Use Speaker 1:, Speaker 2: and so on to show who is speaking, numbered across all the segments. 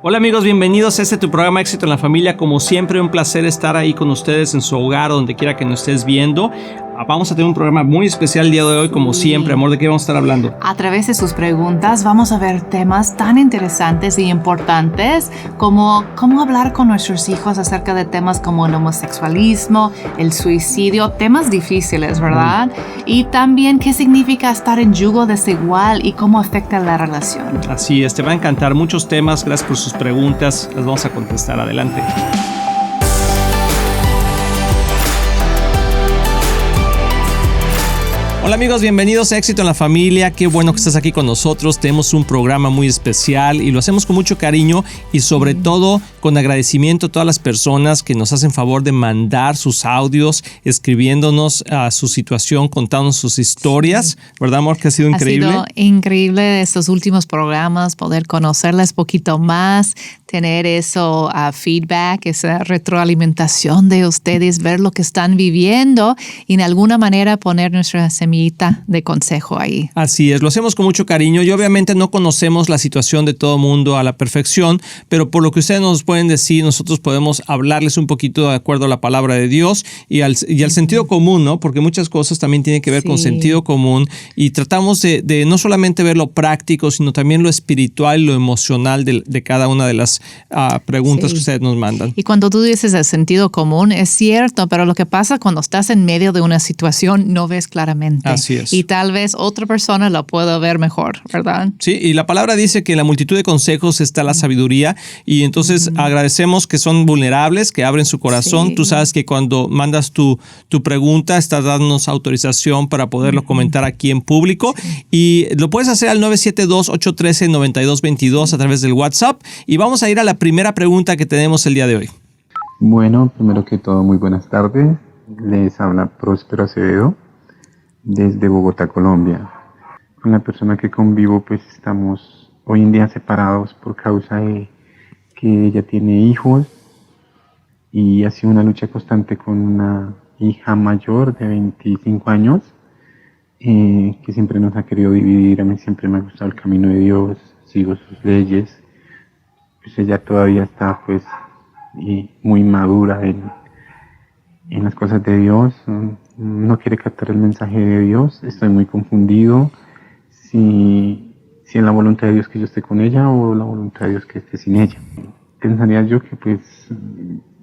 Speaker 1: Hola amigos, bienvenidos a tu programa Éxito en la Familia. Como siempre, un placer estar ahí con ustedes en su hogar, donde quiera que nos estés viendo. Vamos a tener un programa muy especial el día de hoy, como siempre. Amor, ¿de qué vamos a estar hablando?
Speaker 2: A través de sus preguntas vamos a ver temas tan interesantes y importantes como cómo hablar con nuestros hijos acerca de temas como el homosexualismo, el suicidio, temas difíciles, ¿verdad? Y también qué significa estar en yugo desigual y cómo afecta la relación.
Speaker 1: Así es, te va a encantar muchos temas. Gracias por sus preguntas, las vamos a contestar. Adelante. Hola amigos, bienvenidos a Éxito en la Familia. Qué bueno que estás aquí con nosotros. Tenemos un programa muy especial y lo hacemos con mucho cariño y sobre todo con agradecimiento a todas las personas que nos hacen favor de mandar sus audios, escribiéndonos a su situación, contándonos sus historias. ¿Verdad, amor? Que ha sido increíble.
Speaker 2: Ha sido increíble estos últimos programas, poder conocerles poquito más, tener eso feedback, esa retroalimentación de ustedes, ver lo que están viviendo y de alguna manera poner nuestra semillita de consejo ahí.
Speaker 1: Así es, lo hacemos con mucho cariño y obviamente no conocemos la situación de todo mundo a la perfección, pero por lo que ustedes nos pueden decir, nosotros podemos hablarles un poquito de acuerdo a la palabra de Dios y al sentido común, ¿no? Porque muchas cosas también tienen que ver con sentido común y tratamos de no solamente ver lo práctico, sino también lo espiritual y lo emocional de cada una de las preguntas que ustedes nos mandan.
Speaker 2: Y cuando tú dices el sentido común, es cierto, pero lo que pasa cuando estás en medio de una situación no ves claramente.
Speaker 1: Así es.
Speaker 2: Y tal vez otra persona lo pueda ver mejor, ¿verdad?
Speaker 1: Sí, y la palabra dice que en la multitud de consejos está la sabiduría y entonces agradecemos que son vulnerables, que abren su corazón. Sí. Tú sabes que cuando mandas tu pregunta estás dándonos autorización para poderlo comentar aquí en público y lo puedes hacer al 972-813-9222 a través del WhatsApp y vamos a ir a la primera pregunta que tenemos el día de hoy.
Speaker 3: Bueno, primero que todo, muy buenas tardes. Les habla Próspero Acevedo desde Bogotá, Colombia. Con la persona que convivo, pues estamos hoy en día separados por causa de que ella tiene hijos y ha sido una lucha constante con una hija mayor de 25 años que siempre nos ha querido dividir. A mí siempre me ha gustado el camino de Dios, sigo sus leyes. Pues ella todavía está pues muy madura en las cosas de Dios, no quiere captar el mensaje de Dios. Estoy muy confundido si es la voluntad de Dios que yo esté con ella o la voluntad de Dios que esté sin ella. Pensaría yo que pues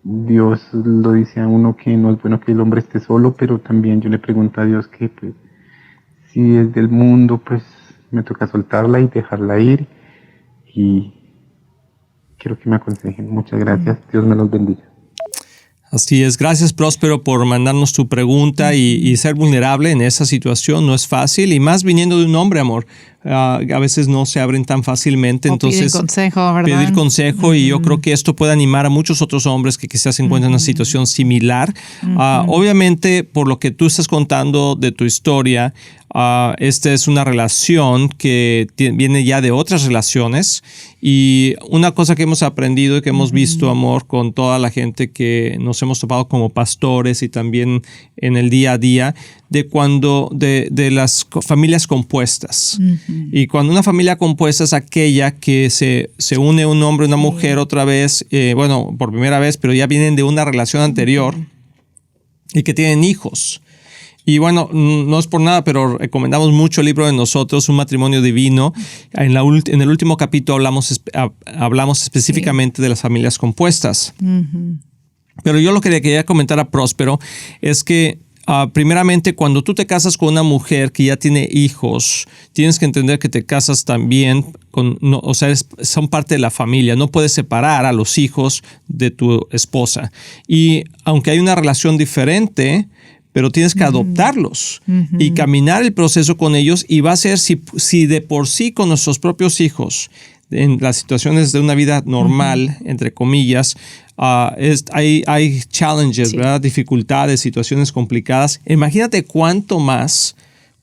Speaker 3: Dios lo dice a uno que no es bueno que el hombre esté solo, pero también yo le pregunto a Dios que pues si es del mundo pues me toca soltarla y dejarla ir y quiero que me aconsejen. Muchas gracias, Dios me los bendiga.
Speaker 1: Así es, gracias Próspero por mandarnos tu pregunta y ser vulnerable en esa situación no es fácil y más viniendo de un hombre, amor. A veces no se abren tan fácilmente, entonces
Speaker 2: pedir consejo, ¿verdad?
Speaker 1: Pedir consejo y yo creo que esto puede animar a muchos otros hombres que quizás se encuentran en una situación similar. Obviamente, por lo que tú estás contando de tu historia, esta es una relación que viene ya de otras relaciones y una cosa que hemos aprendido y que hemos visto, amor, con toda la gente que nos hemos topado como pastores y también en el día a día, de las familias compuestas. Y cuando una familia compuesta es aquella que se une un hombre y una mujer otra vez, por primera vez, pero ya vienen de una relación anterior y que tienen hijos. Y bueno, no es por nada, pero recomendamos mucho el libro de nosotros, Un matrimonio divino. En el último capítulo hablamos específicamente de las familias compuestas. Pero yo lo que le quería comentar a Próspero es que primeramente, cuando tú te casas con una mujer que ya tiene hijos, tienes que entender que te casas también son parte de la familia. No puedes separar a los hijos de tu esposa. Y aunque hay una relación diferente, pero tienes que adoptarlos y caminar el proceso con ellos y va a ser si de por sí con nuestros propios hijos, en las situaciones de una vida normal, entre comillas, hay challenges, ¿verdad? Dificultades, situaciones complicadas. Imagínate cuánto más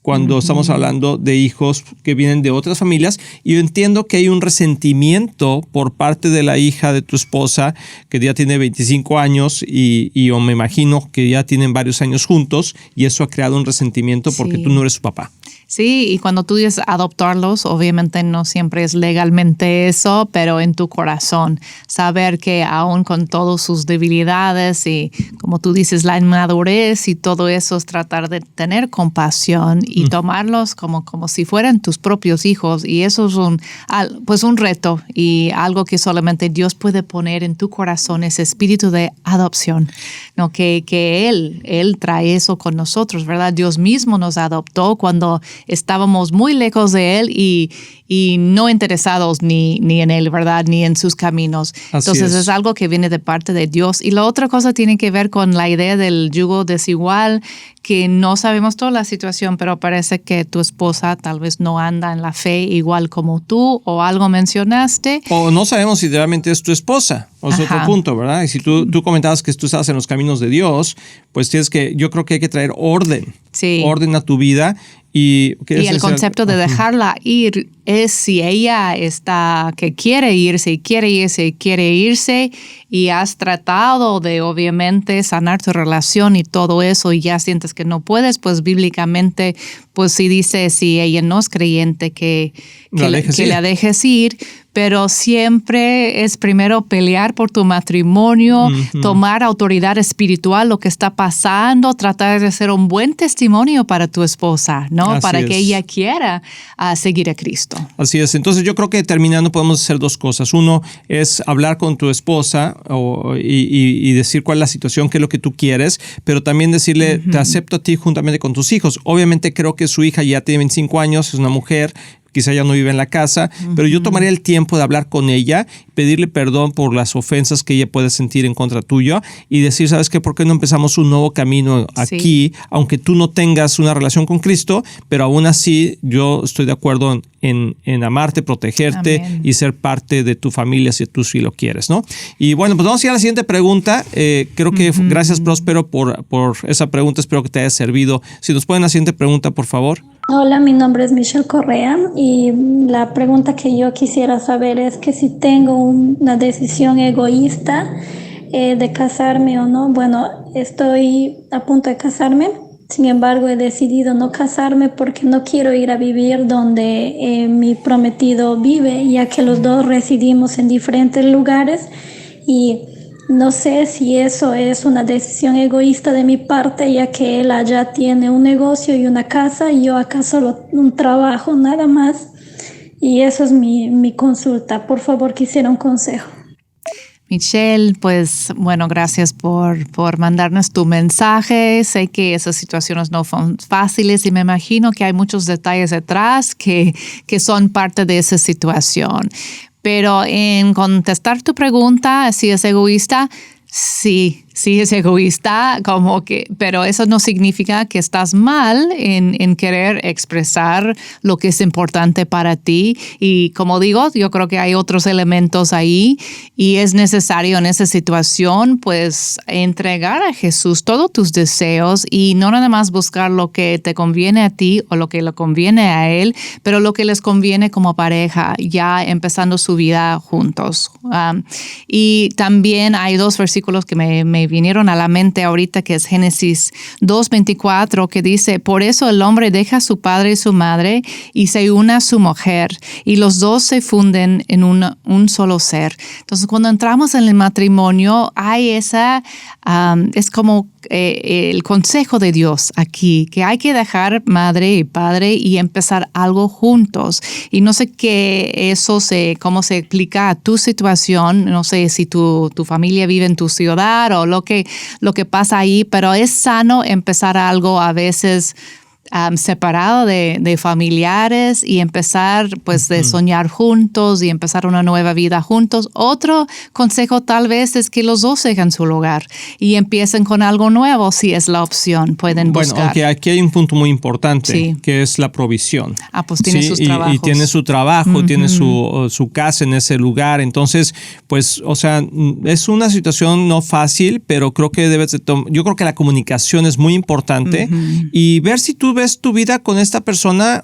Speaker 1: cuando estamos hablando de hijos que vienen de otras familias. Y yo entiendo que hay un resentimiento por parte de la hija de tu esposa, que ya tiene 25 años y yo me imagino que ya tienen varios años juntos y eso ha creado un resentimiento porque tú no eres su papá.
Speaker 2: Sí, y cuando tú dices adoptarlos, obviamente no siempre es legalmente eso, pero en tu corazón, saber que aún con todas sus debilidades y, como tú dices, la inmadurez y todo eso, es tratar de tener compasión y tomarlos como si fueran tus propios hijos. Y eso es un reto y algo que solamente Dios puede poner en tu corazón, ese espíritu de adopción, ¿no? Que Él trae eso con nosotros, ¿verdad? Dios mismo nos adoptó cuando estábamos muy lejos de Él y no interesados ni en Él, ¿verdad? Ni en sus caminos. Entonces es algo que viene de parte de Dios. Y la otra cosa tiene que ver con la idea del yugo desigual, que no sabemos toda la situación, pero parece que tu esposa tal vez no anda en la fe igual como tú, o algo mencionaste.
Speaker 1: O no sabemos si realmente es tu esposa. O es otro punto, ¿verdad? Y si tú comentabas que tú estás en los caminos de Dios, pues yo creo que hay que traer orden.
Speaker 2: Sí.
Speaker 1: Orden a tu vida. Y
Speaker 2: el concepto de dejarla ir es si ella está que quiere irse y has tratado de obviamente sanar tu relación y todo eso y ya sientes que no puedes, pues bíblicamente, pues sí dice si ella no es creyente que la dejes ir. Pero siempre es primero pelear por tu matrimonio, tomar autoridad espiritual, lo que está pasando, tratar de ser un buen testimonio para tu esposa, ¿no?
Speaker 1: Así
Speaker 2: para
Speaker 1: es.
Speaker 2: que ella quiera seguir a Cristo.
Speaker 1: Así es. Entonces yo creo que terminando podemos hacer dos cosas. Uno es hablar con tu esposa y decir cuál es la situación, qué es lo que tú quieres, pero también decirle, te acepto a ti juntamente con tus hijos. Obviamente creo que su hija ya tiene 25 años, es una mujer, quizá ya no vive en la casa, pero yo tomaría el tiempo de hablar con ella, pedirle perdón por las ofensas que ella puede sentir en contra tuyo y decir, ¿sabes qué? ¿Por qué no empezamos un nuevo camino aquí? Sí. Aunque tú no tengas una relación con Cristo, pero aún así yo estoy de acuerdo en amarte, protegerte y ser parte de tu familia si tú sí lo quieres, ¿no? Y bueno, pues vamos a ir a la siguiente pregunta. Creo que gracias, Próspero, por esa pregunta. Espero que te haya servido. Si nos ponen la siguiente pregunta, por favor.
Speaker 4: Hola, mi nombre es Michelle Correa y la pregunta que yo quisiera saber es que si tengo una decisión egoísta de casarme o no. Bueno, estoy a punto de casarme, sin embargo he decidido no casarme porque no quiero ir a vivir donde mi prometido vive, ya que los dos residimos en diferentes lugares y no sé si eso es una decisión egoísta de mi parte, ya que él allá tiene un negocio y una casa y yo acá solo un trabajo nada más. Y eso es mi consulta. Por favor, quisiera un consejo.
Speaker 2: Michelle, pues bueno, gracias por mandarnos tu mensaje. Sé que esas situaciones no son fáciles y me imagino que hay muchos detalles detrás que son parte de esa situación. Pero en contestar tu pregunta, si es egoísta, sí es egoísta, pero eso no significa que estás mal en querer expresar lo que es importante para ti. Y como digo, yo creo que hay otros elementos ahí y es necesario en esa situación, pues, entregar a Jesús todos tus deseos y no nada más buscar lo que te conviene a ti o lo que le conviene a él, pero lo que les conviene como pareja, ya empezando su vida juntos. Y también hay dos versículos que me vinieron a la mente ahorita, que es Génesis 2:24, que dice, por eso el hombre deja a su padre y su madre y se une a su mujer y los dos se funden en un solo ser. Entonces, cuando entramos en el matrimonio, hay esa, es como el consejo de Dios aquí, que hay que dejar madre y padre y empezar algo juntos. Y no sé cómo se explica a tu situación, no sé si tu familia vive en tu ciudad o lo que pasa ahí, pero es sano empezar algo a veces separado de familiares y empezar pues de soñar juntos y empezar una nueva vida juntos. Otro consejo tal vez es que los dos dejen su lugar y empiecen con algo nuevo si es la opción, pueden buscar.
Speaker 1: Bueno, aunque aquí hay un punto muy importante, que es la provisión.
Speaker 2: Pues tiene sus trabajos.
Speaker 1: Y tiene su trabajo, tiene su casa en ese lugar. Entonces, pues, o sea, es una situación no fácil, pero creo que yo creo que la comunicación es muy importante y ver si tú ves tu vida con esta persona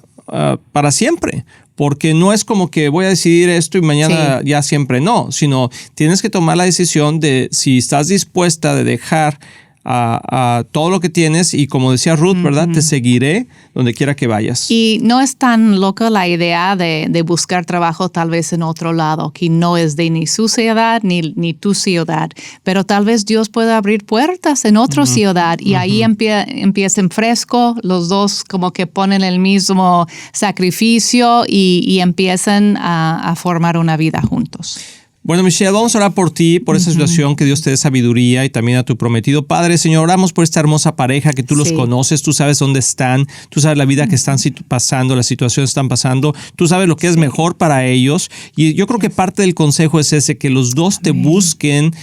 Speaker 1: para siempre, porque no es como que voy a decidir esto y mañana ya siempre no, sino tienes que tomar la decisión de si estás dispuesta de dejar a todo lo que tienes y como decía Ruth, ¿verdad? Te seguiré donde quiera que vayas.
Speaker 2: Y no es tan loca la idea de buscar trabajo tal vez en otro lado, que no es de ni su ciudad ni tu ciudad, pero tal vez Dios pueda abrir puertas en otra ciudad y ahí empiecen fresco, los dos como que ponen el mismo sacrificio y empiezan a formar una vida juntos.
Speaker 1: Bueno, Michelle, vamos a orar por ti, por esa situación, que Dios te dé sabiduría y también a tu prometido. Padre, Señor, oramos por esta hermosa pareja que tú los conoces, tú sabes dónde están, tú sabes la vida que están pasando, las situaciones que están pasando, tú sabes lo que es mejor para ellos. Y yo creo que parte del consejo es ese, que los dos te busquen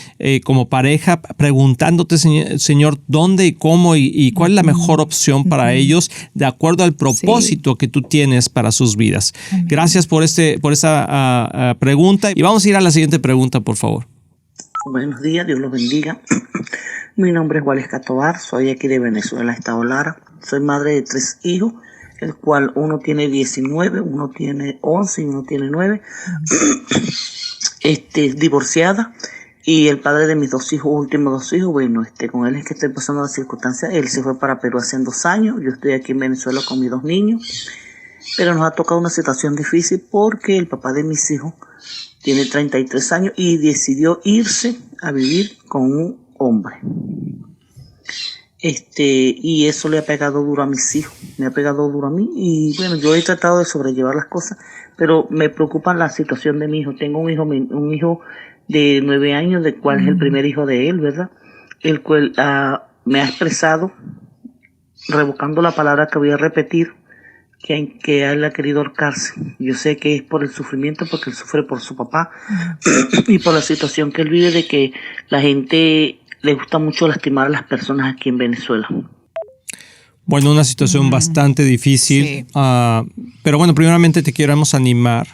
Speaker 1: como pareja, preguntándote, Señor, dónde y cómo y cuál es la mejor opción para ellos, de acuerdo al propósito que tú tienes para sus vidas. Gracias por esa pregunta. Y vamos a ir a la siguiente pregunta, por favor.
Speaker 5: Buenos días, Dios los bendiga. Mi nombre es Waleska Tobar, soy aquí de Venezuela, Estado Lara. Soy madre de 3 hijos, el cual uno tiene 19, uno tiene 11 y uno tiene 9. Divorciada. Y el padre de mis últimos dos hijos, bueno, con él es que estoy pasando las circunstancias. Él se fue para Perú hace 2 años. Yo estoy aquí en Venezuela con mis 2 niños. Pero nos ha tocado una situación difícil porque el papá de mis hijos tiene 33 años y decidió irse a vivir con un hombre. Y eso le ha pegado duro a mis hijos, me ha pegado duro a mí. Y bueno, yo he tratado de sobrellevar las cosas, pero me preocupa la situación de mi hijo. Tengo un hijo de 9 años, del cual es el primer hijo de él, ¿verdad? El cual me ha expresado, revocando la palabra que voy a repetir, que él ha querido ahorcarse. Yo sé que es por el sufrimiento, porque él sufre por su papá y por la situación que él vive, de que la gente le gusta mucho lastimar a las personas aquí en Venezuela.
Speaker 1: Bueno, una situación bastante difícil, pero bueno, primeramente te queremos animar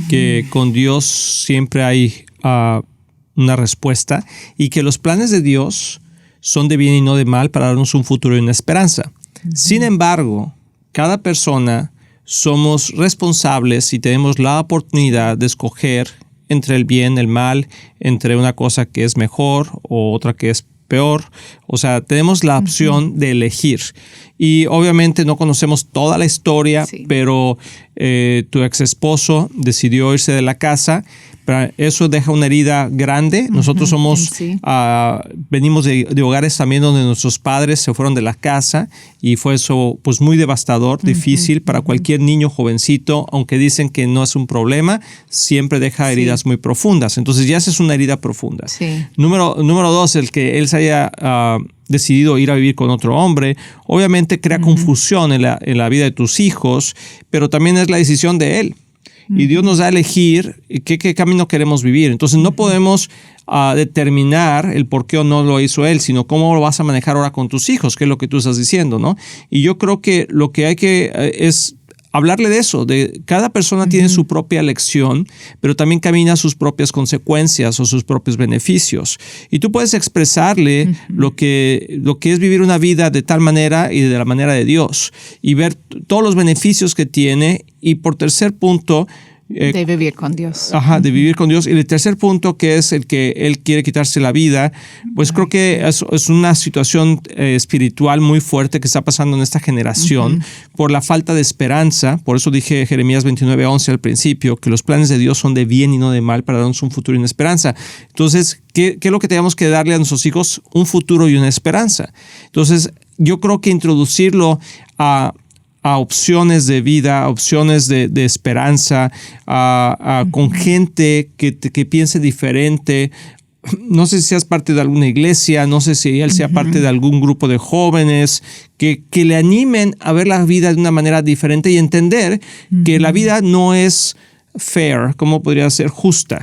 Speaker 1: que con Dios siempre hay una respuesta y que los planes de Dios son de bien y no de mal para darnos un futuro y una esperanza. Sin embargo, cada persona somos responsables y tenemos la oportunidad de escoger entre el bien, el mal, entre una cosa que es mejor o otra que es peor. O sea, tenemos la opción de elegir. Y obviamente no conocemos toda la historia, pero tu ex esposo decidió irse de la casa. Pero eso deja una herida grande. Nosotros venimos de hogares también donde nuestros padres se fueron de la casa y fue eso pues muy devastador, difícil para cualquier niño jovencito, aunque dicen que no es un problema, siempre deja heridas muy profundas. Entonces ya esa es una herida profunda. Número 2, el que él se haya decidido ir a vivir con otro hombre, obviamente crea confusión en la vida de tus hijos, pero también es la decisión de él. Y Dios nos da a elegir qué camino queremos vivir. Entonces no podemos determinar el por qué o no lo hizo él, sino cómo lo vas a manejar ahora con tus hijos, que es lo que tú estás diciendo, ¿no? Y yo creo que lo que hay que es hablarle de eso, de cada persona tiene su propia elección, pero también camina sus propias consecuencias o sus propios beneficios. Y tú puedes expresarle lo que es vivir una vida de tal manera y de la manera de Dios y ver todos los beneficios que tiene. Y por tercer punto,
Speaker 2: de vivir con Dios.
Speaker 1: De vivir con Dios. Y el tercer punto, que es el que él quiere quitarse la vida, pues creo que es una situación espiritual muy fuerte que está pasando en esta generación por la falta de esperanza. Por eso dije Jeremías 29:11 al principio, que los planes de Dios son de bien y no de mal para darnos un futuro y una esperanza. Entonces, ¿qué es lo que tenemos que darle a nuestros hijos? Un futuro y una esperanza. Entonces, yo creo que introducirlo a opciones de vida, a opciones de esperanza, con gente que piense diferente. No sé si seas parte de alguna iglesia, no sé si él sea parte de algún grupo de jóvenes que le animen a ver la vida de una manera diferente y entender que la vida no es fair, ¿cómo podría ser? Justa.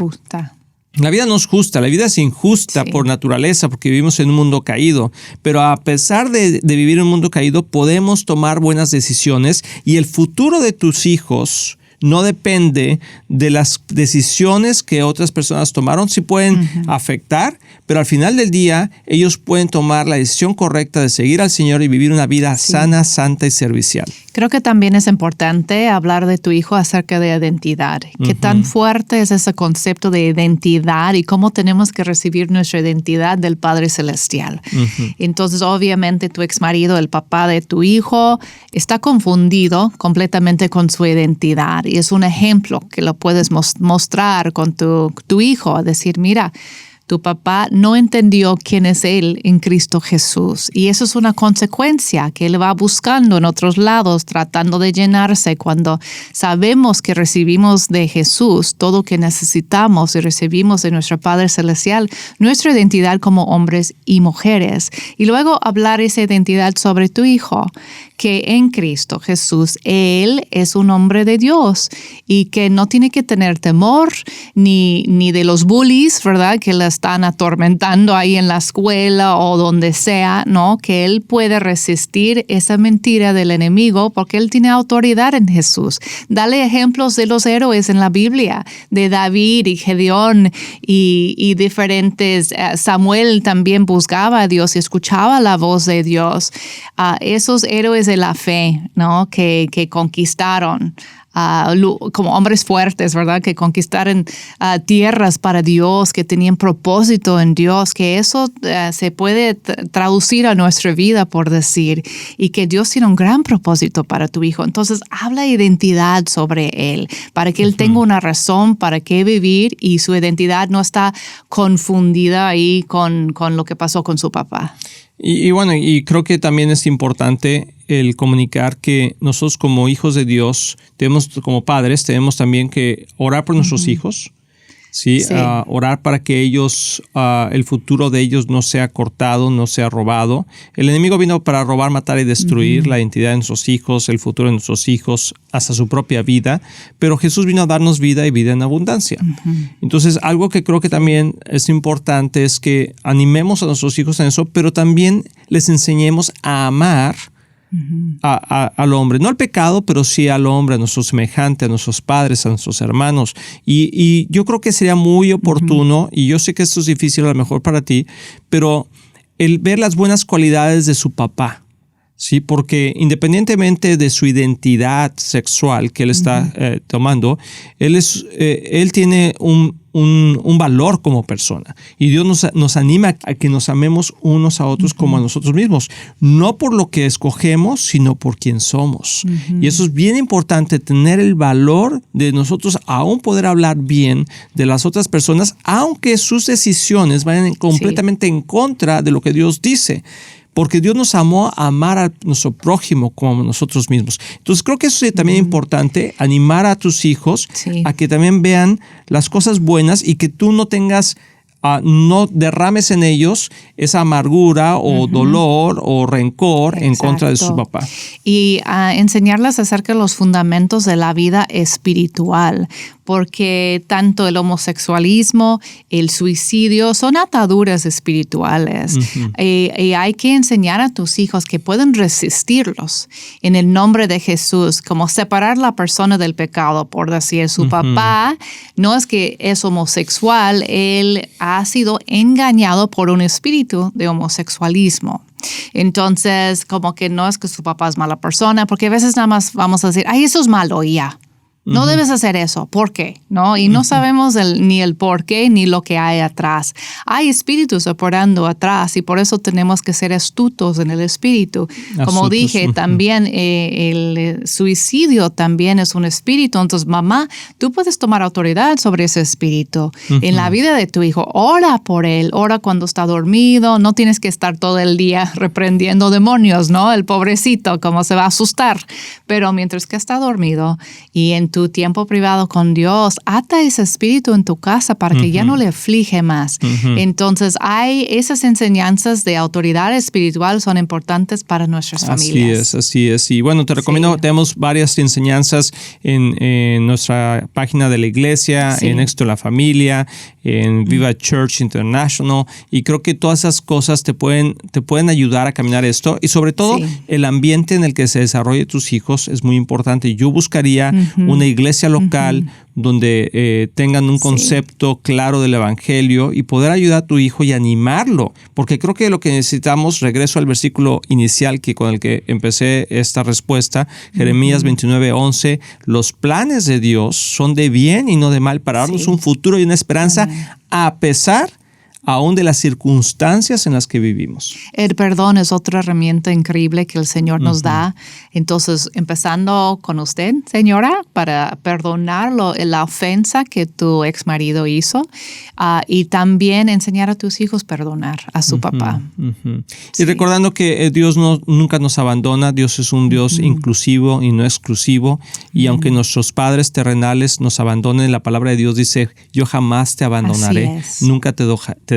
Speaker 1: La vida no es justa, la vida es injusta por naturaleza, porque vivimos en un mundo caído. Pero a pesar de vivir en un mundo caído, podemos tomar buenas decisiones y el futuro de tus hijos no depende de las decisiones que otras personas tomaron. Sí pueden afectar, pero al final del día ellos pueden tomar la decisión correcta de seguir al Señor y vivir una vida sana, santa y servicial.
Speaker 2: Creo que también es importante hablar de tu hijo acerca de identidad. ¿Qué tan fuerte es ese concepto de identidad y cómo tenemos que recibir nuestra identidad del Padre Celestial? Entonces, obviamente, tu exmarido, el papá de tu hijo, está confundido completamente con su identidad. Y es un ejemplo que lo puedes mostrar con tu hijo. Decir, mira, tu papá no entendió quién es él en Cristo Jesús. Y eso es una consecuencia que él va buscando en otros lados, tratando de llenarse. Cuando sabemos que recibimos de Jesús todo lo que necesitamos y recibimos de nuestro Padre Celestial, nuestra identidad como hombres y mujeres. Y luego hablar esa identidad sobre tu hijo, que en Cristo Jesús, Él es un hombre de Dios y que no tiene que tener temor ni de los bullies, ¿verdad? Que le están atormentando ahí en la escuela o donde sea, ¿no? Que Él puede resistir esa mentira del enemigo porque Él tiene autoridad en Jesús. Dale ejemplos de los héroes en la Biblia, de David y Gedeón y diferentes. Samuel también buscaba a Dios y escuchaba la voz de Dios. Esos héroes de la fe, ¿no? Que conquistaron como hombres fuertes, ¿verdad? Que conquistaron tierras para Dios, que tenían propósito en Dios, que eso se puede traducir a nuestra vida, por decir, y que Dios tiene un gran propósito para tu hijo. Entonces, habla identidad sobre él, para que él tenga una razón para qué vivir y su identidad no está confundida ahí con lo que pasó con su papá.
Speaker 1: Y bueno, y creo que también es importante el comunicar que nosotros como hijos de Dios, como padres, tenemos también que orar por nuestros hijos, ¿sí? Orar para que ellos, el futuro de ellos no sea cortado, no sea robado. El enemigo vino para robar, matar y destruir la identidad de nuestros hijos, el futuro de nuestros hijos, hasta su propia vida, pero Jesús vino a darnos vida y vida en abundancia. Entonces, algo que creo que también es importante es que animemos a nuestros hijos en eso, pero también les enseñemos a amar al hombre, no al pecado, pero sí al hombre, a nuestro semejante, a nuestros padres, a nuestros hermanos. Y yo creo que sería muy oportuno, y yo sé que esto es difícil a lo mejor para ti, pero el ver las buenas cualidades de su papá. Sí, porque independientemente de su identidad sexual que él está tomando, él tiene un valor como persona. Y Dios nos anima a que nos amemos unos a otros como a nosotros mismos. No por lo que escogemos, sino por quien somos. Y eso es bien importante, tener el valor de nosotros aún poder hablar bien de las otras personas, aunque sus decisiones vayan completamente en contra de lo que Dios dice. Porque Dios nos amó a amar a nuestro prójimo como nosotros mismos. Entonces creo que eso es también importante, animar a tus hijos a que también vean las cosas buenas y que tú no tengas, no derrames en ellos esa amargura o dolor o rencor en contra de su papá.
Speaker 2: Y enseñarles acerca de los fundamentos de la vida espiritual. Porque tanto el homosexualismo, el suicidio son ataduras espirituales. Y hay que enseñar a tus hijos que pueden resistirlos en el nombre de Jesús, como separar la persona del pecado, por decir. Su papá no es que es homosexual, él ha sido engañado por un espíritu de homosexualismo. Entonces, como que no es que su papá es mala persona, porque a veces nada más vamos a decir, ay, eso es malo y ya. No debes hacer eso. ¿Por qué? ¿No? Y no sabemos ni el por qué ni lo que hay atrás. Hay espíritus operando atrás y por eso tenemos que ser astutos en el espíritu. Como dije, también el suicidio también es un espíritu. Entonces, mamá, tú puedes tomar autoridad sobre ese espíritu en la vida de tu hijo. Ora por él. Ora cuando está dormido. No tienes que estar todo el día reprendiendo demonios, ¿no? El pobrecito, como se va a asustar. Pero mientras que está dormido y en tu tiempo privado con Dios, ata ese espíritu en tu casa para que ya no le aflige más. Entonces, hay esas enseñanzas de autoridad espiritual son importantes para nuestras familias.
Speaker 1: Así es. Y bueno, te recomiendo, tenemos varias enseñanzas en nuestra página de la iglesia, en Éxito de la Familia, en Viva Church International, y creo que todas esas cosas te pueden ayudar a caminar esto, y sobre todo el ambiente en el que se desarrolle tus hijos es muy importante. Yo buscaría una iglesia local donde tengan un concepto claro del evangelio y poder ayudar a tu hijo y animarlo, porque creo que lo que necesitamos, regreso al versículo inicial con el que empecé esta respuesta, Jeremías 29:11, los planes de Dios son de bien y no de mal, para darnos un futuro y una esperanza a pesar aún de las circunstancias en las que vivimos.
Speaker 2: El perdón es otra herramienta increíble que el Señor nos da. Entonces, empezando con usted, señora, para perdonar la ofensa que tu ex marido hizo, y también enseñar a tus hijos a perdonar a su papá.
Speaker 1: Y recordando que Dios nunca nos abandona, Dios es un Dios inclusivo y no exclusivo, y aunque nuestros padres terrenales nos abandonen, la palabra de Dios dice, yo jamás te abandonaré, nunca te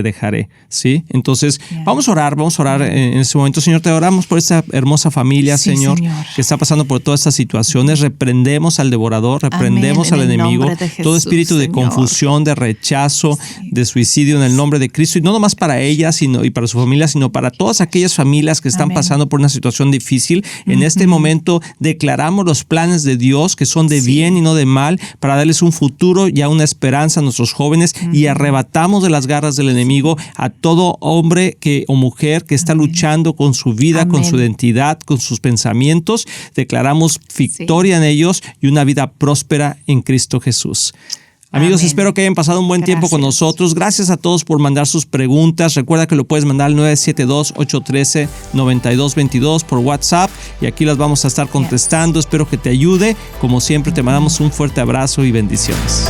Speaker 1: dejaré, ¿sí? Entonces, vamos a orar en este momento. Señor, te oramos por esta hermosa familia, Señor, que está pasando por todas estas situaciones. Reprendemos al devorador, reprendemos al enemigo, todo espíritu de confusión, de rechazo, de suicidio en el nombre de Cristo, y no nomás para ella y para su familia, sino para todas aquellas familias que están pasando por una situación difícil. En este momento declaramos los planes de Dios que son de bien y no de mal, para darles un futuro y una esperanza a nuestros jóvenes, y arrebatamos de las garras del enemigo a todo hombre o mujer que está luchando con su vida, con su identidad, con sus pensamientos. Declaramos victoria en ellos y una vida próspera en Cristo Jesús. Amigos, espero que hayan pasado un buen tiempo con nosotros. Gracias a todos por mandar sus preguntas. Recuerda que lo puedes mandar al 972-813-9222 por WhatsApp, y aquí las vamos a estar contestando. Espero que te ayude. Como siempre, te mandamos un fuerte abrazo y bendiciones.